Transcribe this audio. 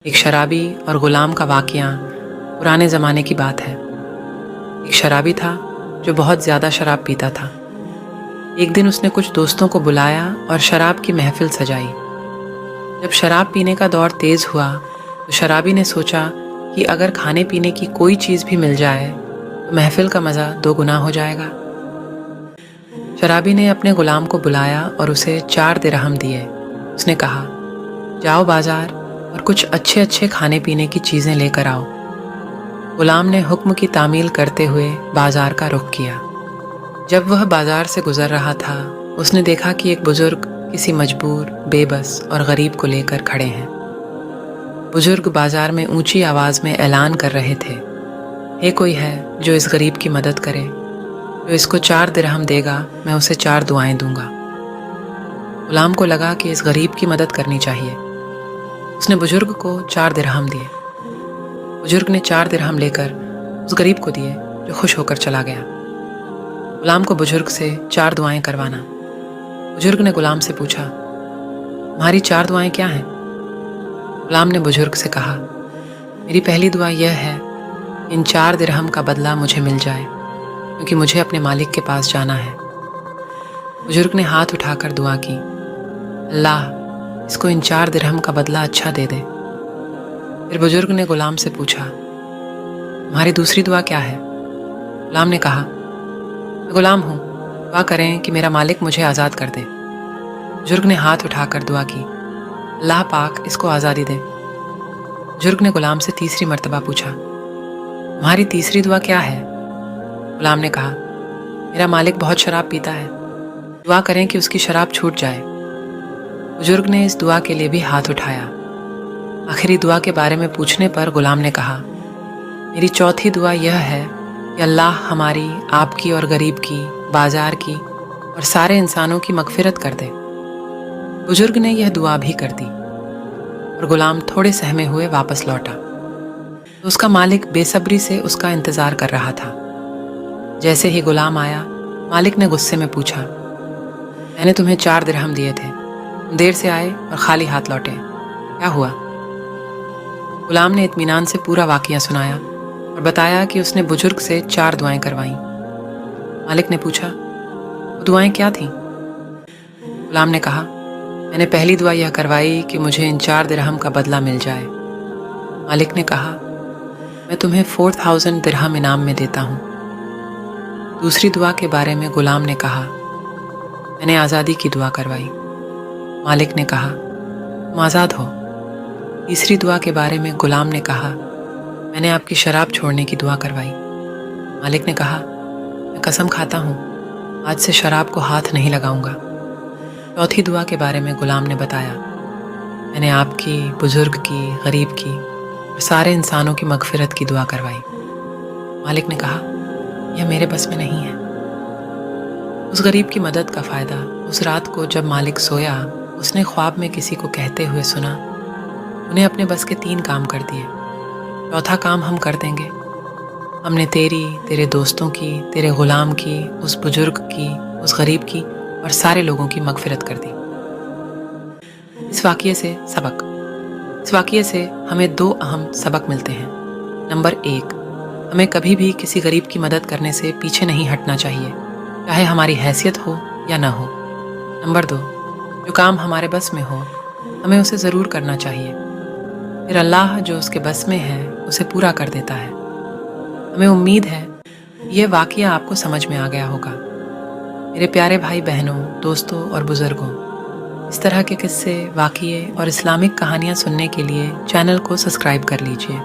ایک شرابی اور غلام کا واقعہ پرانے زمانے کی بات ہے۔ ایک شرابی تھا جو بہت زیادہ شراب پیتا تھا۔ ایک دن اس نے کچھ دوستوں کو بلایا اور شراب کی محفل سجائی۔ جب شراب پینے کا دور تیز ہوا تو شرابی نے سوچا کہ اگر کھانے پینے کی کوئی چیز بھی مل جائے تو محفل کا مزہ دو گنا ہو جائے گا۔ شرابی نے اپنے غلام کو بلایا اور اسے 4 درہم دیے۔ اس نے کہا، جاؤ بازار اور کچھ اچھے کھانے پینے کی چیزیں لے کر آؤ۔ غلام نے حکم کی تعمیل کرتے ہوئے بازار کا رخ کیا۔ جب وہ بازار سے گزر رہا تھا، اس نے دیکھا کہ ایک بزرگ کسی مجبور، بے بس اور غریب کو لے کر کھڑے ہیں۔ بزرگ بازار میں اونچی آواز میں اعلان کر رہے تھے، کوئی ہے جو اس غریب کی مدد کرے؟ جو اس کو 4 درہم دے گا میں اسے 4 دعائیں دوں گا۔ غلام کو لگا کہ اس غریب کی مدد کرنی چاہیے۔ اس نے بزرگ کو 4 درہم دیے۔ بزرگ نے 4 درہم لے کر اس غریب کو دیے جو خوش ہو کر چلا گیا۔ غلام کو بزرگ سے 4 دعائیں کروانا۔ بزرگ نے غلام سے پوچھا، تمہاری 4 دعائیں کیا ہیں؟ غلام نے بزرگ سے کہا، میری پہلی دعا یہ ہے کہ ان 4 درہم کا بدلہ مجھے مل جائے، کیونکہ مجھے اپنے مالک کے پاس جانا ہے۔ بزرگ نے ہاتھ اٹھا کر دعا کی، اللہ اس کو ان 4 درہم کا بدلہ اچھا دے دے۔ پھر بزرگ نے غلام سے پوچھا، تمہاری دوسری دعا کیا ہے؟ غلام نے کہا، میں غلام ہوں، دعا کریں کہ میرا مالک مجھے آزاد کر دے۔ بزرگ نے ہاتھ اٹھا کر دعا کی، اللہ پاک اس کو آزادی دے۔ بزرگ نے غلام سے تیسری مرتبہ پوچھا، تمہاری تیسری دعا کیا ہے؟ غلام نے کہا، میرا مالک بہت شراب پیتا ہے، دعا کریں کہ اس کی شراب چھوٹ جائے۔ بزرگ نے اس دعا کے لیے بھی ہاتھ اٹھایا۔ آخری دعا کے بارے میں پوچھنے پر غلام نے کہا، میری چوتھی دعا یہ ہے کہ اللہ ہماری، آپ کی اور غریب کی، بازار کی اور سارے انسانوں کی مغفرت کر دے۔ بزرگ نے یہ دعا بھی کر دی اور غلام تھوڑے سہمے ہوئے واپس لوٹا تو اس کا مالک بے صبری سے اس کا انتظار کر رہا تھا۔ جیسے ہی غلام آیا، مالک نے غصے میں پوچھا، میں نے تمہیں 4 درہم دیے تھے، تم دیر سے آئے اور خالی ہاتھ لوٹے، کیا ہوا؟ غلام نے اطمینان سے پورا واقعہ سنایا اور بتایا کہ اس نے بزرگ سے 4 دعائیں کروائیں۔ مالک نے پوچھا، وہ دعائیں کیا تھیں؟ غلام نے کہا، میں نے پہلی دعا یہ کروائی کہ مجھے ان 4 درہم کا بدلہ مل جائے۔ مالک نے کہا، میں تمہیں 4000 درہم انعام میں دیتا ہوں۔ دوسری دعا کے بارے میں غلام نے کہا، میں نے آزادی کی دعا کروائی۔ مالک نے کہا، تم آزاد ہو۔ تیسری دعا کے بارے میں غلام نے کہا، میں نے آپ کی شراب چھوڑنے کی دعا کروائی۔ مالک نے کہا، میں قسم کھاتا ہوں آج سے شراب کو ہاتھ نہیں لگاؤں گا۔ چوتھی دعا کے بارے میں غلام نے بتایا، میں نے آپ کی، بزرگ کی، غریب کی اور سارے انسانوں کی مغفرت کی دعا کروائی۔ مالک نے کہا، یہ میرے بس میں نہیں ہے۔ اس غریب کی مدد کا فائدہ اس رات کو جب مالک سویا، اس نے خواب میں کسی کو کہتے ہوئے سنا، انہیں اپنے بس کے 3 کام کر دیے، چوتھا کام ہم کر دیں گے۔ ہم نے تیری، تیرے دوستوں کی، تیرے غلام کی، اس بزرگ کی، اس غریب کی اور سارے لوگوں کی مغفرت کر دی۔ اس واقعے سے ہمیں 2 اہم سبق ملتے ہیں۔ نمبر 1، ہمیں کبھی بھی کسی غریب کی مدد کرنے سے پیچھے نہیں ہٹنا چاہیے، چاہے ہماری حیثیت ہو یا نہ ہو۔ نمبر 2، جو کام ہمارے بس میں ہو ہمیں اسے ضرور کرنا چاہیے، پھر اللہ جو اس کے بس میں ہے اسے پورا کر دیتا ہے۔ ہمیں امید ہے یہ واقعہ آپ کو سمجھ میں آ گیا ہوگا۔ میرے پیارے بھائی بہنوں، دوستوں اور بزرگوں، اس طرح کے قصے، واقعے اور اسلامک کہانیاں سننے کے لیے چینل کو سبسکرائب کر لیجئے۔